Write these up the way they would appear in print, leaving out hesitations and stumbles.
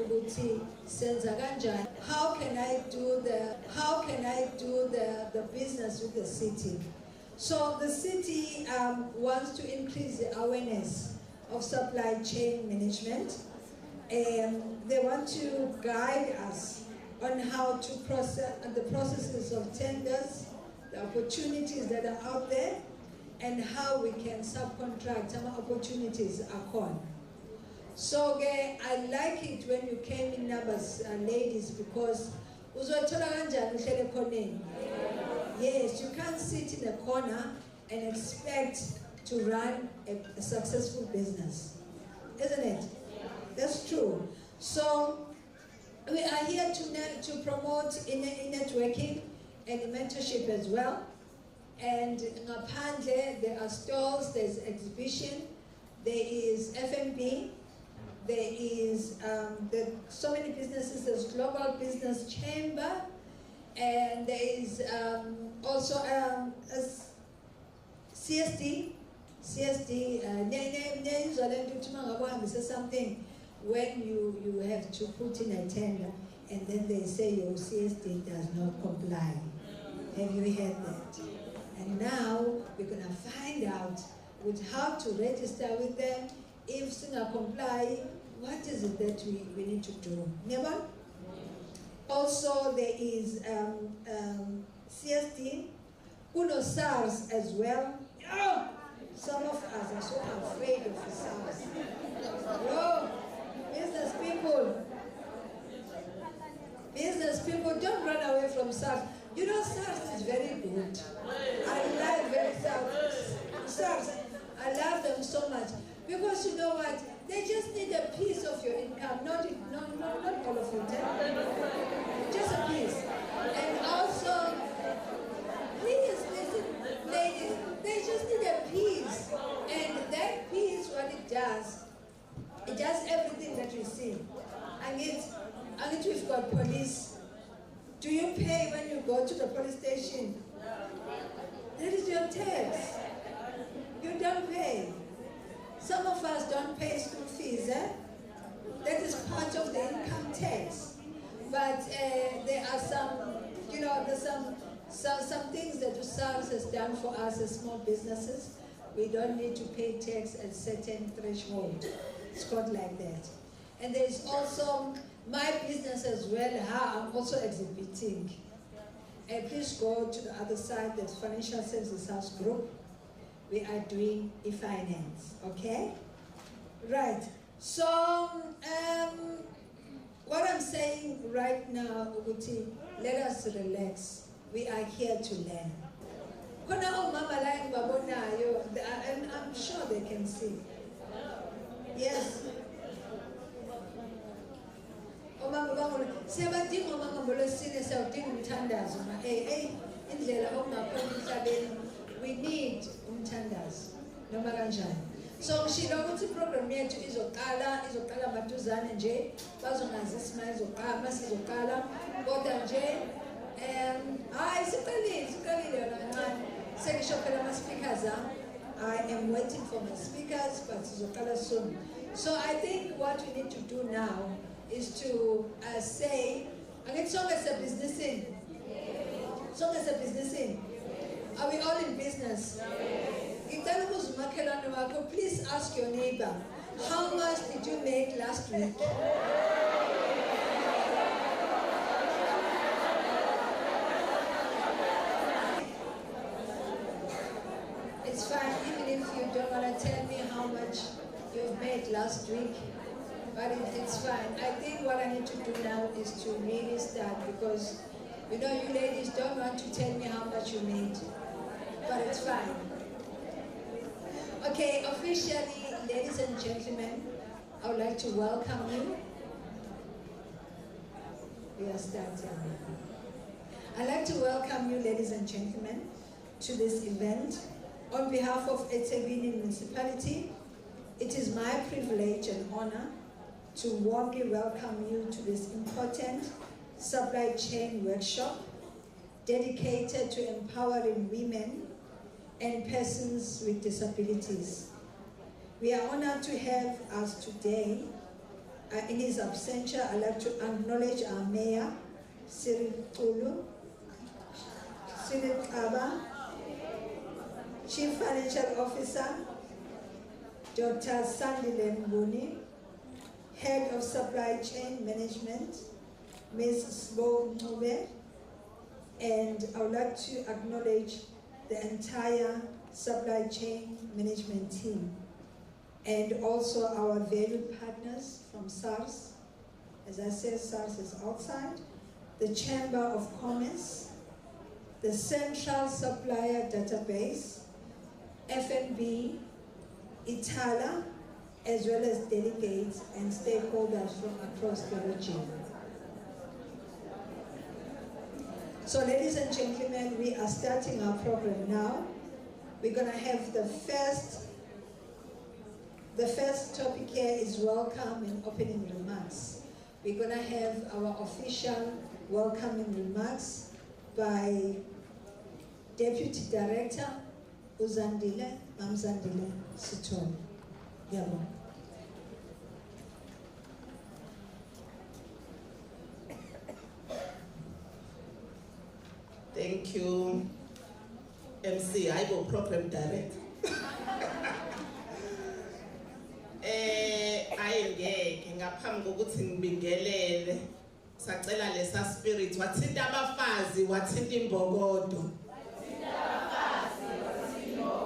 ukuthi senza kanjani. How can I do the business with the city? So the city wants to increase the awareness of supply chain management. They want to guide us on how to process the processes of tenders, the opportunities that are out there, and how we can subcontract some opportunities are. So I like it when you came in numbers, ladies, because yes, you can't sit in a corner and expect to run a successful business, isn't it? That's true. So we are here to promote networking and mentorship as well. And ngaphandle there are stalls, there's exhibition, there is F&B, there is so many businesses. There's Global Business Chamber, and there is also CSD. Something when you have to put in a tender and then they say your CSD does not comply. Have you heard that? And now we're going to find out with how to register with them. If Singa comply, what is it that we need to do? Never? Also, there is CSD, Uno SARS as well. Oh, some of us are so afraid of the SARS. Oh, business people, don't run away from SARS. You know, SARS is very good. I love SARS. I love them so much. Because you know what? They just need a piece of your income, not all of it. Just a piece. And also, please listen, ladies, they just need a piece. And that piece, what it does everything that you see. And we've got police. Do you pay when you go to the police station? That is your tax. You don't pay. Some of us don't pay school fees, That is part of the income tax. But there are some, there's some things that SARS has done for us as small businesses. We don't need to pay tax at certain threshold. It's called like that. And there's also my business as well, how I'm also exhibiting. And please go to the other side, that's Financial Services House Group. We are doing e-finance, okay? Right, so what I'm saying right now, Uguti, let us relax. We are here to learn. And I'm sure they can see. Yes. We need umthandazo noma kanjani. So ngishilo ukuthi program yethu izoqala maduzane nje, bazongazisa uma izoqala, masizoqala kodwa nje hayi siqalile yona kancane. Sengisho phela ama speakers I am waiting for my speakers, but sizoqala soon. So I think what we need to do now is to say, angithi sonke sebusinessini. Sonke sebusinessini. Are we all in business? Please ask your neighbor, how much did you make last week? It's fine, even if you don't want to tell me how much you've made last week, but it's fine. I think what I need to do now is to really start, because you ladies don't want to tell me how much you made. But it's fine. Okay, officially, ladies and gentlemen, I would like to welcome you. We are starting. I'd like to welcome you, ladies and gentlemen, to this event. On behalf of eThekwini Municipality, it is my privilege and honor to warmly welcome you to this important supply chain workshop dedicated to empowering women and persons with disabilities. We are honored to have us today In his absentia, I'd like to acknowledge our Mayor, Cyril Kulu, Cyril Kaba, Chief Financial Officer, Dr. Sandile Mbuni, Head of Supply Chain Management, Ms. Sbo Mube, and I would like to acknowledge the entire supply chain management team, and also our valued partners from SARS. As I said, SARS is outside, the Chamber of Commerce, the Central Supplier Database, FNB, Itala, as well as delegates and stakeholders from across the region. So ladies and gentlemen, we are starting our program now. We're going to have the first topic here is welcome and opening remarks. We're going to have our official welcoming remarks by Deputy Director Uzandile Mamzandile Sithole. Yabo. Thank you, MC. I go program director. Ayengeke ngaphambi kokuthi ngibingelele sacela lesa spirit wathinta abafazi wathinta imbokodo.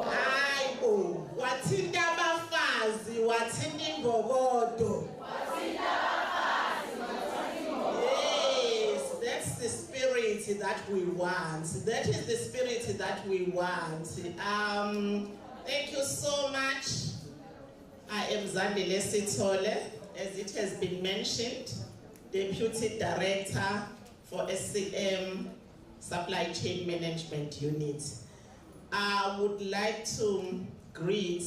Hayibo wathinta abafazi wathinta imbokodo. Yes, that's the spirit that we want. That is the spirit that we want. Thank you so much. I am Zandile Sithole, as it has been mentioned, Deputy Director for SCM Supply Chain Management Unit. I would like to greet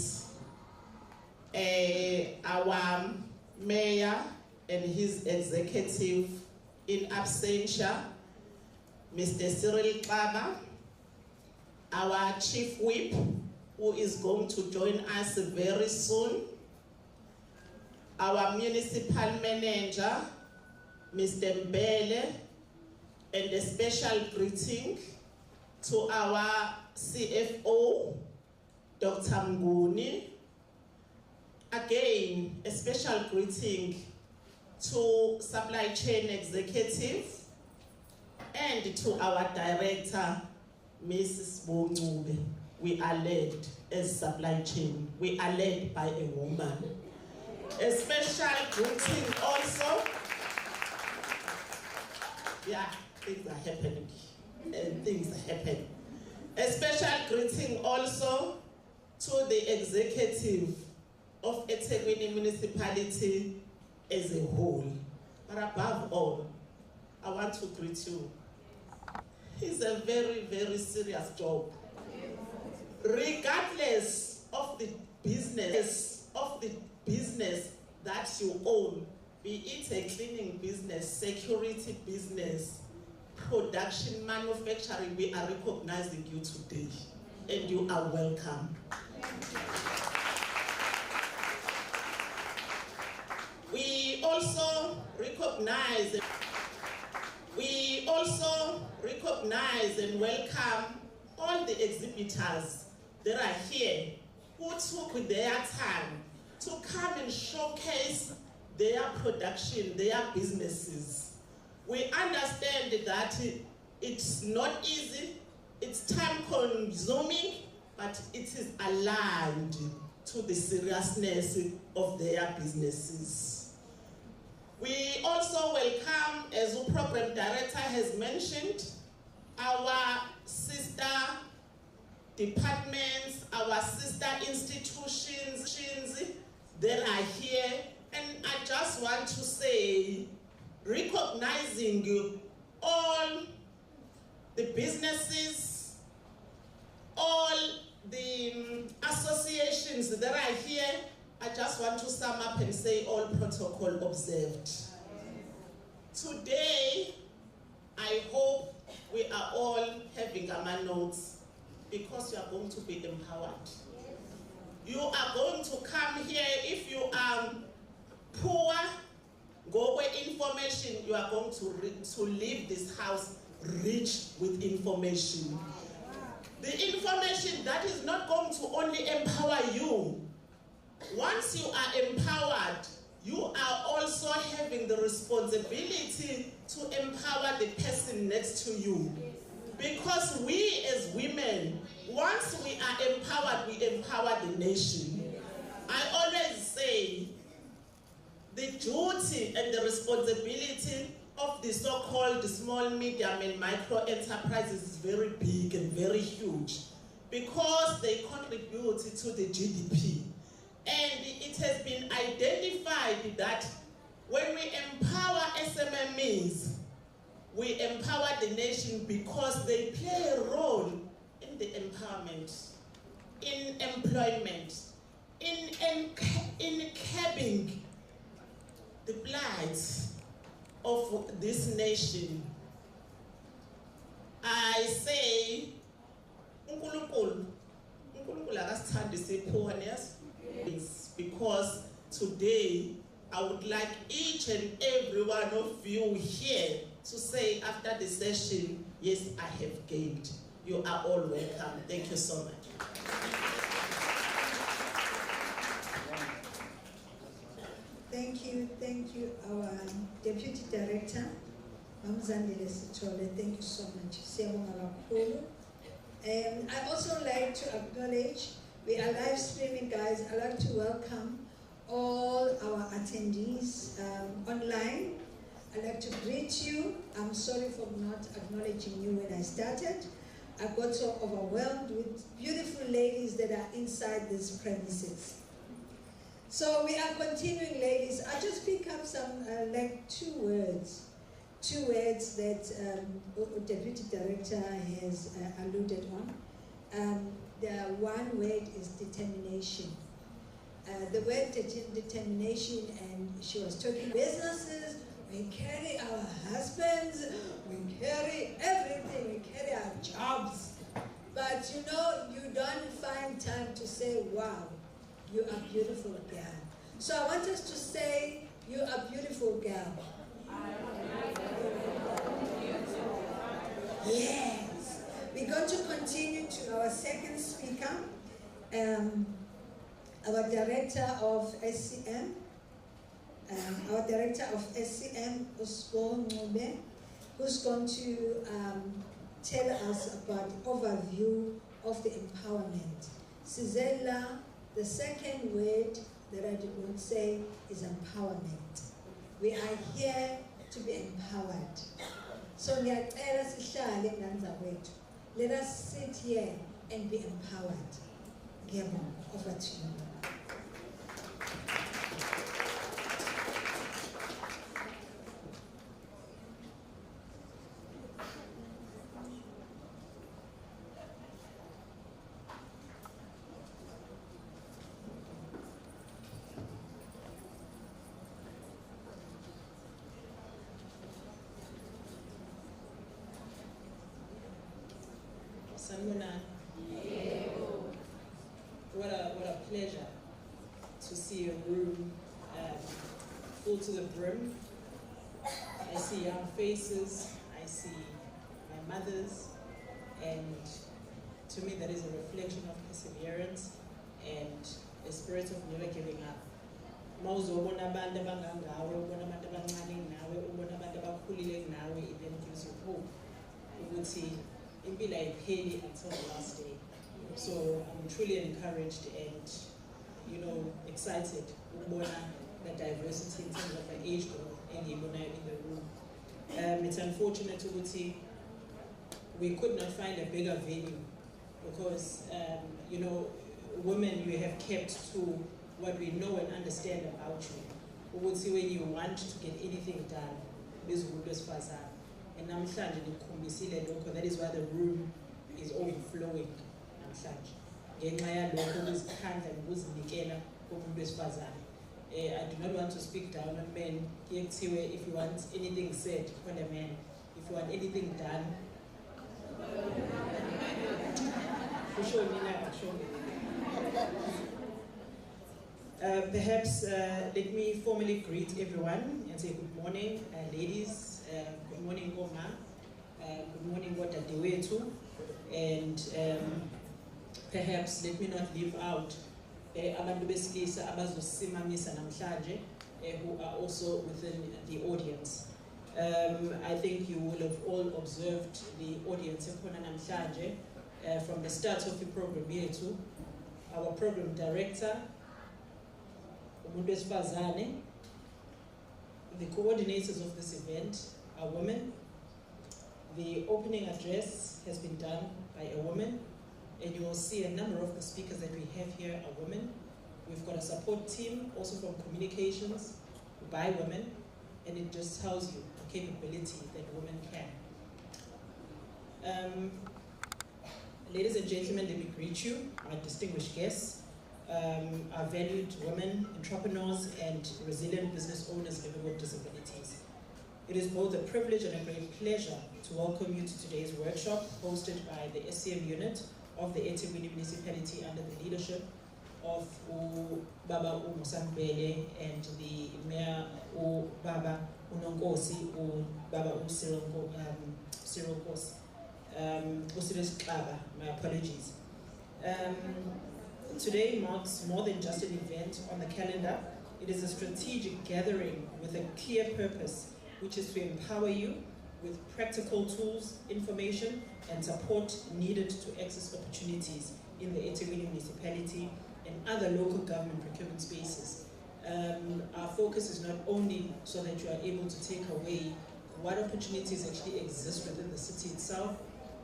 our Mayor and his executive in absentia, Mr. Cyril Kaba, our Chief Whip, who is going to join us very soon, our Municipal Manager, Mr. Mbele, and a special greeting to our CFO, Dr. Mnguni. Again, a special greeting to Supply Chain Executive and to our Director, Mrs. Mnguni. We are led as supply chain. We are led by a woman. A special greeting also. Yeah, things are happening. And things happen. A special greeting also to the executive of eThekwini Municipality as a whole. But above all, I want to greet you. It's a very, very serious job. Regardless of the business that you own, be it a cleaning business, security business, production, manufacturing, we are recognizing you today, and you are welcome. We also recognize and welcome all the exhibitors that are here who took their time to come and showcase their production, their businesses. We understand that it's not easy, it's time consuming, but it is aligned to the seriousness of their businesses. We also welcome, as the program director has mentioned, our sister departments, our sister institutions that are here. And I just want to say, recognizing all the businesses, all the associations that are here, I just want to sum up and say all protocol observed. Today, I hope we are all having our notes because you are going to be empowered. You are going to come here if you are poor, Go where information, you are going to leave this house rich with information. The information that is not going to only empower you. Once you are empowered, you are also having the responsibility to empower the person next to you. Because we as women, once we are empowered, we empower the nation. I always say the duty and the responsibility of the so-called small, medium, and micro enterprises is very big and very huge because they contribute to the GDP. And it has been identified that when we empower SMMEs, we empower the nation because they play a role in the empowerment, in employment, in curbing the blight of this nation. I say, because today I would like each and every one of you here to say after the session, yes, I have gained. You are all welcome. Thank you so much. Thank you, our Deputy Director, Mamzandile Sitole. Thank you so much. I also like to acknowledge, we are live streaming, guys. I'd like to welcome all our attendees online. I'd like to greet you. I'm sorry for not acknowledging you when I started. I got so overwhelmed with beautiful ladies that are inside these premises. So we are continuing, ladies. I just pick up some, like two words that Deputy Director has alluded on. The one word is determination. The word determination, and she was talking businesses, we carry our husbands, we carry everything, we carry our jobs. But you know, you don't find time to say, wow, you are beautiful girl. So I want us to say, you are beautiful girl. Yes. We're going to continue to our second speaker, our Director of SCM. Our Director of SCM, Usbo Ngube, who's going to tell us about overview of the empowerment. Sizella, the second word that I did not say is empowerment. We are here to be empowered. So let us sit here and be empowered. Gemo, over to you. What a pleasure to see a room full to the brim. I see young faces, I see my mothers, and to me that is a reflection of perseverance and a spirit of never giving up. It then gives you hope. You would see impilo ayipheli until the last day. So I'm truly encouraged and excited ukubona the diversity in terms of the age group engiyibonayo in the room. It's unfortunate ukuthi we could not find a bigger venue because women, you have kept to what we know and understand about you. Ukuthi when you want to get anything done, bezulu besifazane. And namhlanje nikhombisile lokho, that is why the room is overflowing namhlanje. Ngenxa yalokho ukuzikhandla nokuzinikela komuntu wesifazane. I do not want to speak down on men. If you want anything said, call a man. If you want anything done, for sure, Nina, for sure. Perhaps let me formally greet everyone and say good morning, ladies, good morning, Oma, good morning, Wadadewetu, and perhaps let me not leave out abantu besilisa abazosimamisa namhlanje who are also within the audience. I think you will have all observed the audience namhlanje from the start of the program yethu. Our program director, umuntu wesifazane, the coordinators of this event are women. The opening address has been done by a woman, and you will see a number of the speakers that we have here are women. We've got a support team also from communications by women, and it just tells you the capability that women can. Ladies and gentlemen, let me greet you, our distinguished guests, our valued women, entrepreneurs, and resilient business owners living with disabilities. It is both a privilege and a great pleasure to welcome you to today's workshop hosted by the SCM unit of the eThekwini municipality under the leadership of Baba Musambele and the Mayor Baba Unonkosi Baba Cyril Nkosi. My apologies. Today marks more than just an event on the calendar. It is a strategic gathering with a clear purpose, which is to empower you with practical tools, information, and support needed to access opportunities in the eThekwini municipality and other local government procurement spaces. Our focus is not only so that you are able to take away what opportunities actually exist within the city itself,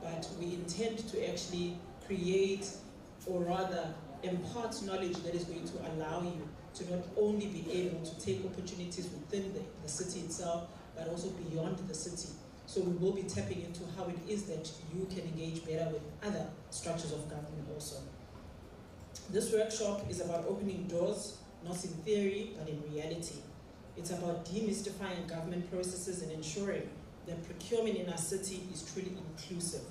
but we intend to actually create, or rather impart knowledge that is going to allow you to not only be able to take opportunities within the city itself, but also beyond the city. So we will be tapping into how it is that you can engage better with other structures of government also. This workshop is about opening doors, not in theory, but in reality. It's about demystifying government processes and ensuring that procurement in our city is truly inclusive,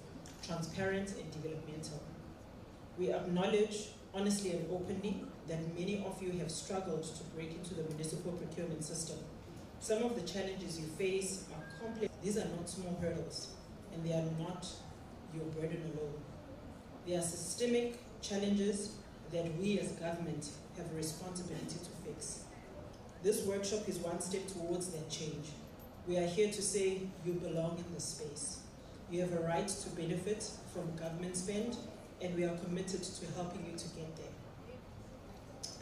transparent, and developmental. We acknowledge, honestly and openly, that many of you have struggled to break into the municipal procurement system. Some of the challenges you face are complex. These are not small hurdles, and they are not your burden alone. They are systemic challenges that we as government have a responsibility to fix. This workshop is one step towards that change. We are here to say you belong in this space. You have a right to benefit from government spend, and we are committed to helping you to get there.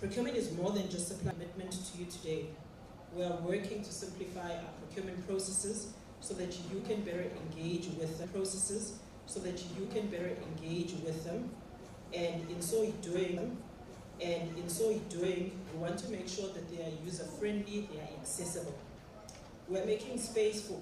Procurement is more than just a commitment to you today. We are working to simplify our procurement processes so that you can better engage with the processes, so that you can better engage with them, and in so doing, we want to make sure that they are user-friendly, they are accessible. We're making space for,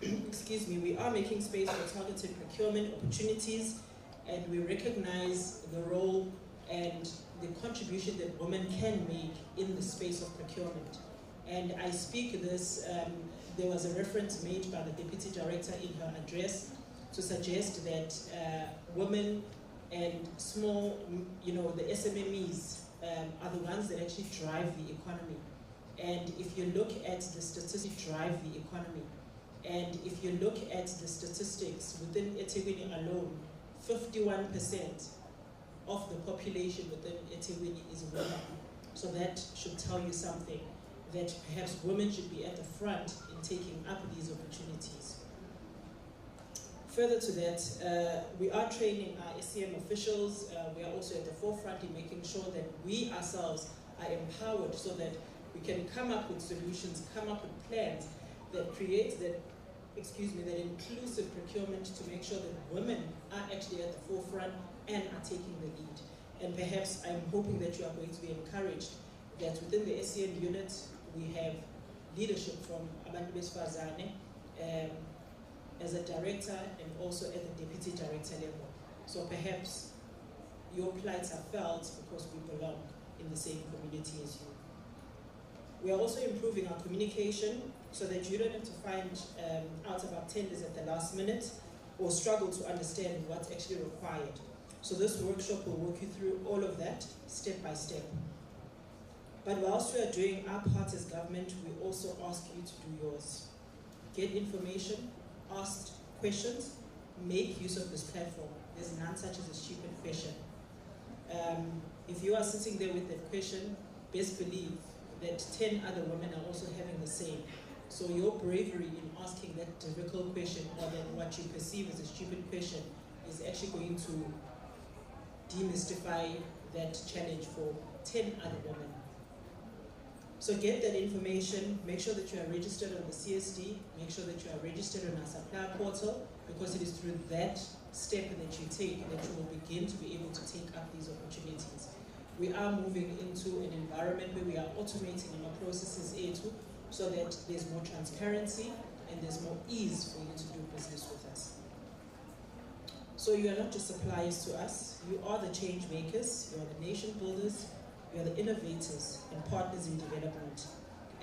we are making space for targeted procurement opportunities, and we recognize the role and the contribution that women can make in the space of procurement. And I speak this, there was a reference made by the Deputy Director in her address to suggest that women and small, the SMMEs are the ones that actually drive the economy. And if you look at the statistics, drive the economy. And if you look at the statistics within eThekwini alone, 51% of the population within eThekwini is women. So that should tell you something, that perhaps women should be at the front in taking up these opportunities. Further to that, we are training our SCM officials. We are also at the forefront in making sure that we ourselves are empowered so that we can come up with solutions, come up with plans that create that, that inclusive procurement to make sure that women are actually at the forefront and are taking the lead. And perhaps I'm hoping that you are going to be encouraged that within the SCM unit, we have leadership from Abantu Besifazane as a director and also at the deputy director level. So perhaps your plights are felt because we belong in the same community as you. We are also improving our communication so that you don't have to find out about tenders at the last minute or struggle to understand what's actually required. So this workshop will walk you through all of that step by step. But whilst we are doing our part as government, we also ask you to do yours. Get information, ask questions, make use of this platform. There's none such as a stupid question. If you are sitting there with that question, best believe that 10 other women are also having the same. So your bravery in asking that difficult question, or than what you perceive as a stupid question, is actually going to demystify that challenge for 10 other women. So get that information, make sure that you are registered on the CSD, make sure that you are registered on our supplier portal, because it is through that step that you take that you will begin to be able to take up these opportunities. We are moving into an environment where we are automating our processes so that there's more transparency and there's more ease for you to do business with us. So you are not just suppliers to us, you are the change makers, you are the nation builders, you are the innovators and partners in development.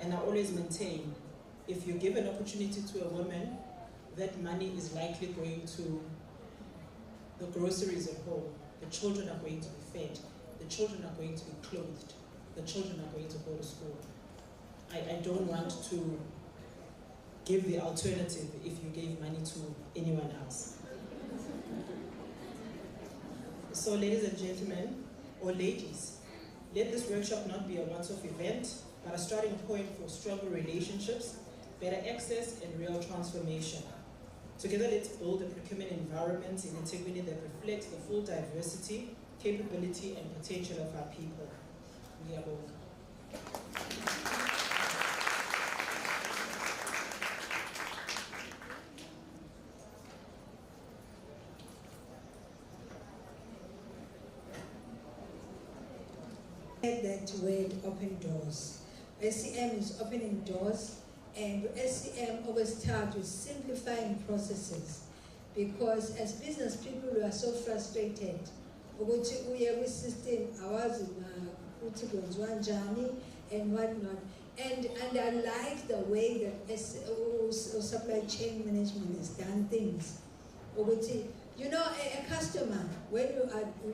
And I always maintain, if you give an opportunity to a woman, that money is likely going to the groceries at home, the children are going to be fed, the children are going to be clothed, the children are going to go to school. I don't want to give the alternative if you gave money to anyone else. So ladies and gentlemen, or ladies, let this workshop not be a once-off event, but a starting point for stronger relationships, better access, and real transformation. Together, let's build a procurement environment in integrity that reflects the full diversity, capability, and potential of our people. Ngiyabonga. That word, open doors. SCM is opening doors, and SCM always tasked with simplifying processes, because as business people we are so frustrated. Ukuthi uye kwi-system awazi ukuthi kwenziwa njani and whatnot. And I like the way that supply chain management has done things. You know, a customer, when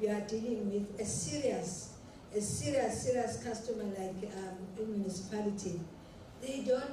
you are dealing with a serious customer like a municipality, they don't